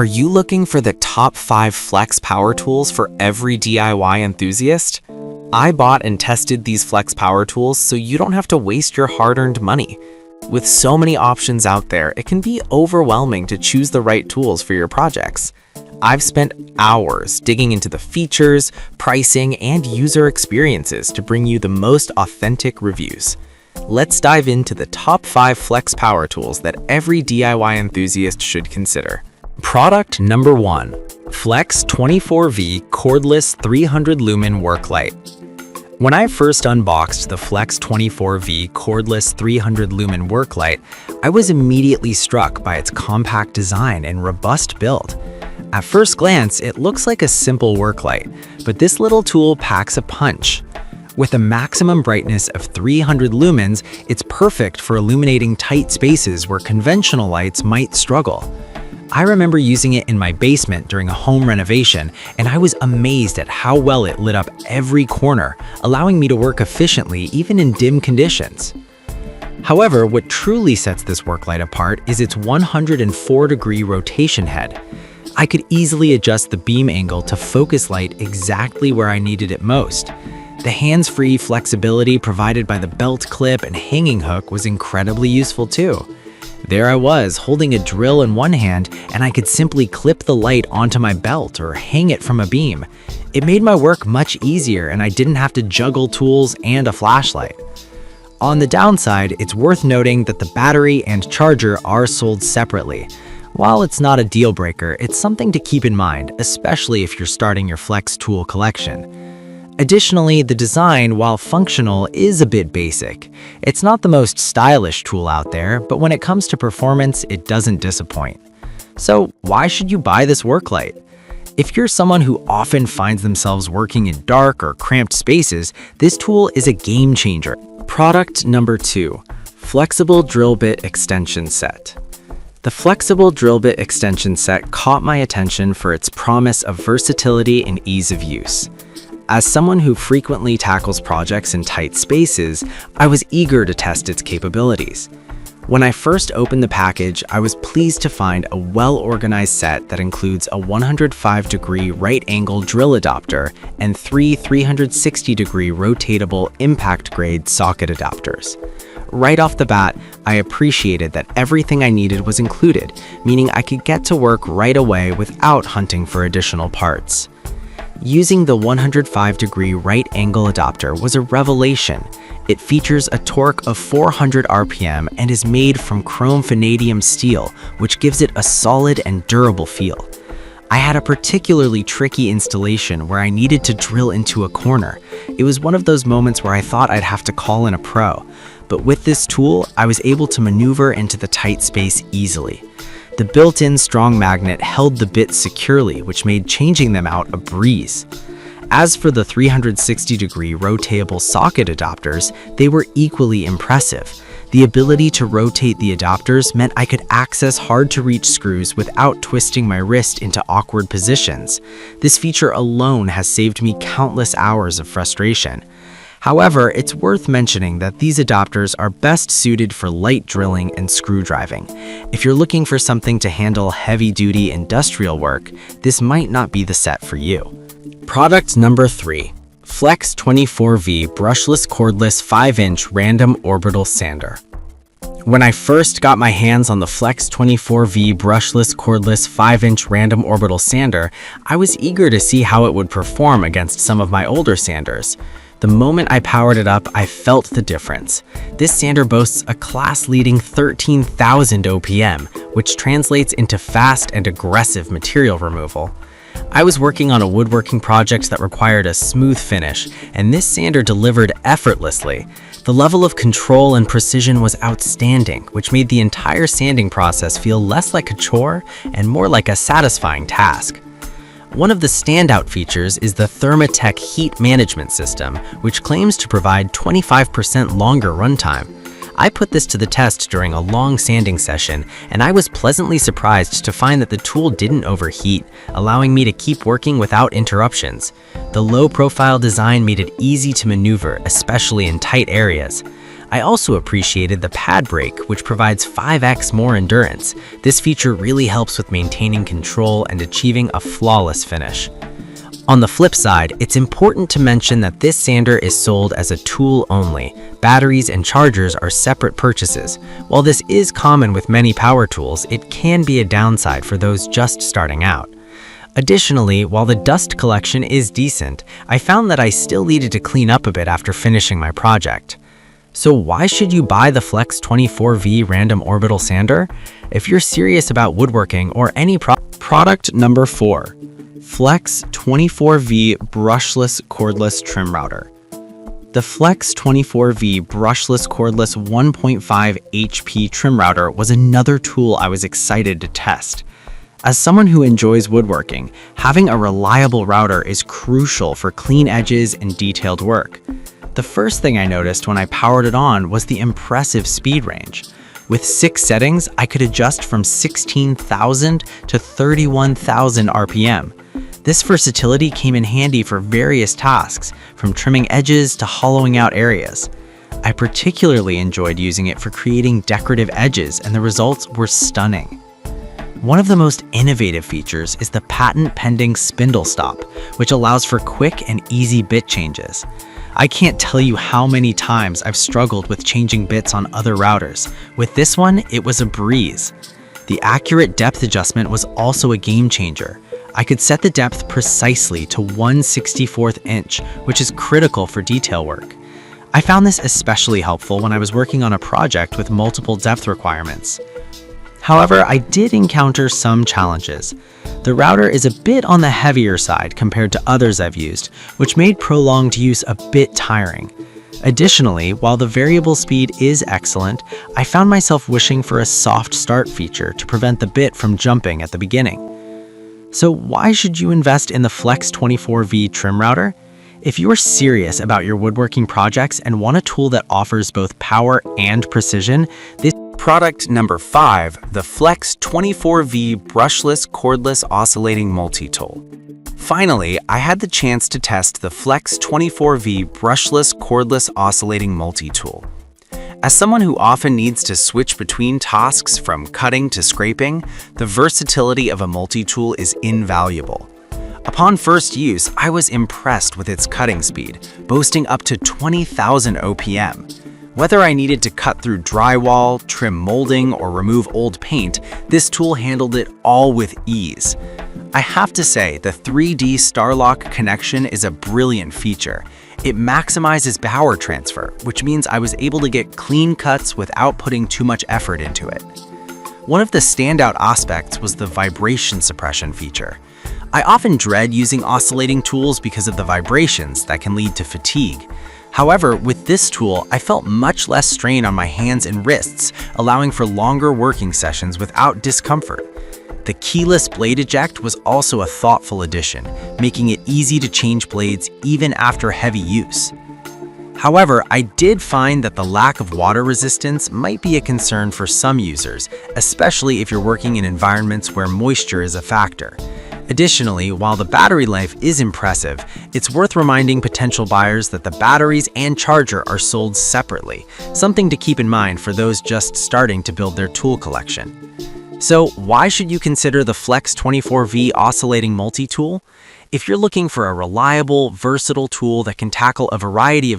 Are you looking for the top 5 flex power tools for every DIY enthusiast? I bought and tested these flex power tools so you don't have to waste your hard-earned money. With so many options out there, it can be overwhelming to choose the right tools for your projects. I've spent hours digging into the features, pricing, and user experiences to bring you the most authentic reviews. Let's dive into the top 5 flex power tools that every DIY enthusiast should consider. Product number 1. Flex 24V Cordless 300 Lumen Work Light. When I first unboxed the Flex 24V Cordless 300 Lumen Work Light, I was immediately struck by its compact design and robust build. At first glance, it looks like a simple work light, but this little tool packs a punch. With a maximum brightness of 300 lumens, it's perfect for illuminating tight spaces where conventional lights might struggle. I remember using it in my basement during a home renovation, and I was amazed at how well it lit up every corner, allowing me to work efficiently even in dim conditions. However, what truly sets this work light apart is its 104-degree rotation head. I could easily adjust the beam angle to focus light exactly where I needed it most. The hands-free flexibility provided by the belt clip and hanging hook was incredibly useful too. There I was, holding a drill in one hand, and I could simply clip the light onto my belt or hang it from a beam. It made my work much easier, and I didn't have to juggle tools and a flashlight. On the downside, it's worth noting that the battery and charger are sold separately. While it's not a deal breaker, it's something to keep in mind, especially if you're starting your flex tool collection. Additionally, the design, while functional, is a bit basic. It's not the most stylish tool out there, but when it comes to performance, it doesn't disappoint. So why should you buy this work light? If you're someone who often finds themselves working in dark or cramped spaces, this tool is a game changer. Product number 2. Flexible Drill Bit Extension Set. The Flexible Drill Bit Extension Set caught my attention for its promise of versatility and ease of use. As someone who frequently tackles projects in tight spaces, I was eager to test its capabilities. When I first opened the package, I was pleased to find a well-organized set that includes a 105-degree right-angle drill adapter and 3 360-degree rotatable impact-grade socket adapters. Right off the bat, I appreciated that everything I needed was included, meaning I could get to work right away without hunting for additional parts. Using the 105-degree right-angle adapter was a revelation. It features a torque of 400 RPM and is made from chrome vanadium steel, which gives it a solid and durable feel. I had a particularly tricky installation where I needed to drill into a corner. It was one of those moments where I thought I'd have to call in a pro, but with this tool, I was able to maneuver into the tight space easily. The built-in strong magnet held the bits securely, which made changing them out a breeze. As for the 360-degree rotatable socket adapters, they were equally impressive. The ability to rotate the adapters meant I could access hard-to-reach screws without twisting my wrist into awkward positions. This feature alone has saved me countless hours of frustration. However, it's worth mentioning that these adapters are best suited for light drilling and screw driving. If you're looking for something to handle heavy-duty industrial work, this might not be the set for you. Product number 3. Flex 24V Brushless Cordless 5-inch Random Orbital Sander. When I first got my hands on the Flex 24V Brushless Cordless 5-inch Random Orbital Sander, I was eager to see how it would perform against some of my older sanders. The moment I powered it up, I felt the difference. This sander boasts a class-leading 13,000 OPM, which translates into fast and aggressive material removal. I was working on a woodworking project that required a smooth finish, and this sander delivered effortlessly. The level of control and precision was outstanding, which made the entire sanding process feel less like a chore and more like a satisfying task. One of the standout features is the Thermatech heat management system, which claims to provide 25% longer runtime. I put this to the test during a long sanding session, and I was pleasantly surprised to find that the tool didn't overheat, allowing me to keep working without interruptions. The low-profile design made it easy to maneuver, especially in tight areas. I also appreciated the pad brake, which provides 5x more endurance. This feature really helps with maintaining control and achieving a flawless finish. On the flip side, it's important to mention that this sander is sold as a tool only. Batteries and chargers are separate purchases. While this is common with many power tools, it can be a downside for those just starting out. Additionally, while the dust collection is decent, I found that I still needed to clean up a bit after finishing my project. So why should you buy the Flex 24V Random Orbital Sander? If you're serious about woodworking or any product number 4. Flex 24V Brushless Cordless Trim Router. The Flex 24V Brushless Cordless 1.5 HP Trim Router was another tool I was excited to test. As someone who enjoys woodworking, having a reliable router is crucial for clean edges and detailed work. The first thing I noticed when I powered it on was the impressive speed range. With 6 settings, I could adjust from 16,000 to 31,000 RPM. This versatility came in handy for various tasks, from trimming edges to hollowing out areas. I particularly enjoyed using it for creating decorative edges, and the results were stunning. One of the most innovative features is the patent-pending spindle stop, which allows for quick and easy bit changes. I can't tell you how many times I've struggled with changing bits on other routers. With this one, it was a breeze. The accurate depth adjustment was also a game changer. I could set the depth precisely to 1/64 inch, which is critical for detail work. I found this especially helpful when I was working on a project with multiple depth requirements. However, I did encounter some challenges. The router is a bit on the heavier side compared to others I've used, which made prolonged use a bit tiring. Additionally, while the variable speed is excellent, I found myself wishing for a soft start feature to prevent the bit from jumping at the beginning. So why should you invest in the Flex 24V trim router? If you are serious about your woodworking projects and want a tool that offers both power and precision, this product number 5, the Flex 24V Brushless Cordless Oscillating Multi-Tool. Finally, I had the chance to test the Flex 24V Brushless Cordless Oscillating Multi-Tool. As someone who often needs to switch between tasks from cutting to scraping, the versatility of a multi-tool is invaluable. Upon first use, I was impressed with its cutting speed, boasting up to 20,000 OPM. Whether I needed to cut through drywall, trim molding, or remove old paint, this tool handled it all with ease. I have to say, the 3D Starlock connection is a brilliant feature. It maximizes power transfer, which means I was able to get clean cuts without putting too much effort into it. One of the standout aspects was the vibration suppression feature. I often dread using oscillating tools because of the vibrations that can lead to fatigue. However, with this tool, I felt much less strain on my hands and wrists, allowing for longer working sessions without discomfort. The keyless blade eject was also a thoughtful addition, making it easy to change blades even after heavy use. However, I did find that the lack of water resistance might be a concern for some users, especially if you're working in environments where moisture is a factor. Additionally, while the battery life is impressive, it's worth reminding potential buyers that the batteries and charger are sold separately, something to keep in mind for those just starting to build their tool collection. So why should you consider the Flex 24V oscillating multi-tool? If you're looking for a reliable, versatile tool that can tackle a variety of